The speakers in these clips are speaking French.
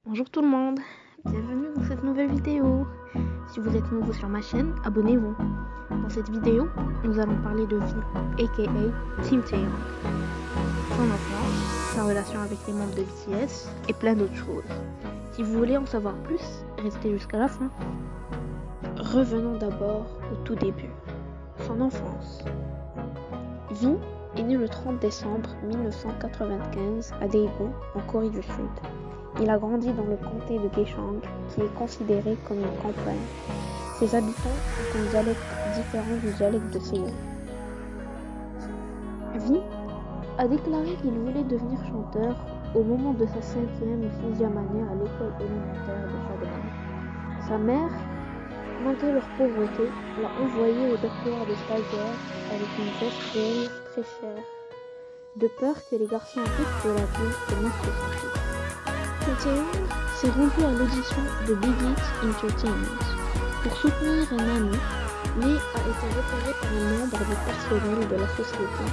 Bonjour tout le monde, bienvenue dans cette nouvelle vidéo. Si vous êt nouveau sur ma chaîne, abonnez-vous. Dans cette vidéo, nous allons parler de V, aka Kim Taehyung, son enfance, sa relation avec les membres de BTS et plein d'autres choses. Si vous voulez en savoir plus, restez jusqu'à la fin. Revenons d'abord au tout début, son enfance. V est né le 30 décembre 1995 à Daegu, en Corée du Sud. Il a grandi dans le comté de Gyeongsang, qui est considéré comme une campagne. Ses habitants ont un dialecte différent du dialecte de Séoul. V a déclaré qu'il voulait devenir chanteur au moment de sa 5e ou 6e année à l'école élémentaire de Chagrin. Sa mère, malgré leur pauvreté, l'a envoyé au doctorat de stagiaire avec une veste rouge très chère, de peur que les garçons riches de la ville commencent son fils. Kim Taehyung s'est rendu à l'audition de Big Hit Entertainment pour soutenir un ami, mais a été repéré par un membre du personnel de la société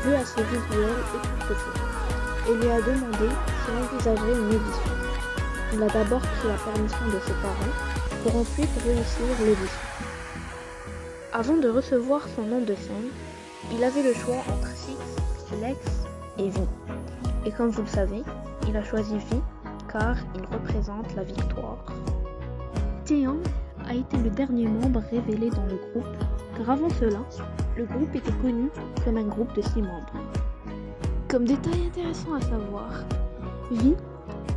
dû à ses visuels époustouflants et lui a demandé s'il envisageait une audition. Il a d'abord pris la permission de ses parents pour ensuite réussir l'audition. Avant de recevoir son nom de scène, il avait le choix entre Six, Lex et V. Et comme vous le savez, il a choisi V car il représente la victoire. Taehyung a été le dernier membre révélé dans le groupe, car avant cela, le groupe était connu comme un groupe de 6 membres. Comme détail intéressant à savoir, V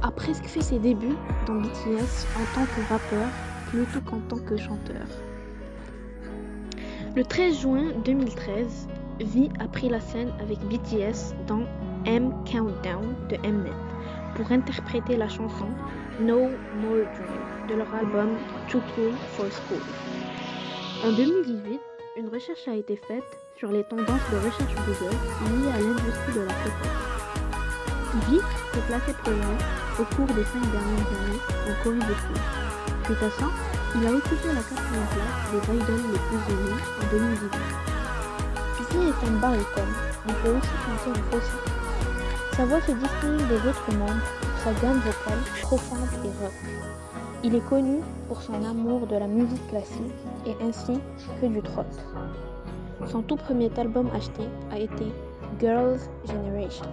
a presque fait ses débuts dans BTS en tant que rappeur plutôt qu'en tant que chanteur. Le 13 juin 2013, V a pris la scène avec BTS dans M Countdown de Mnet pour interpréter la chanson No More Dream de leur album Too Cool for School. En 2018, une recherche a été faite sur les tendances de recherche Google liées à l'industrie de la photo. V s'est classé premier au cours des 5 dernières années en Corée du Sud. Suite à ça, il a occupé la 4e place des idols les plus aimés en 2018. V est un baryton, il peut aussi chanter en fausset. Sa voix se distingue des autres membres pour sa gamme vocale profonde et rock. Il est connu pour son amour de la musique classique et ainsi que du trot. Son tout premier album acheté a été Girls' Generation.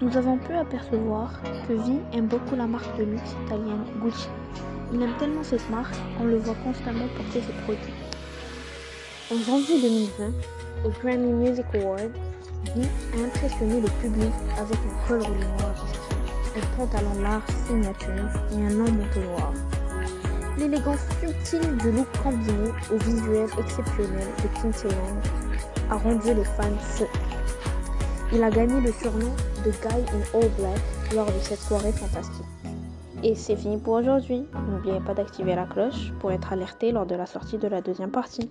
Nous avons pu apercevoir que V aime beaucoup la marque de luxe italienne Gucci. Il aime tellement cette marque qu'on le voit constamment porter ses produits. En janvier 2020, au Grammy Music Awards, V a impressionné le public avec un col roulé noir, un pantalon large signature et un long manteau noir. L'élégance subtile du look combiné au visuel exceptionnel de Kim Taehyung a rendu les fans fous. Il a gagné le surnom de Guy in All Black lors de cette soirée fantastique. Et c'est fini pour aujourd'hui. N'oubliez pas d'activer la cloche pour être alerté lors de la sortie de la 2e partie.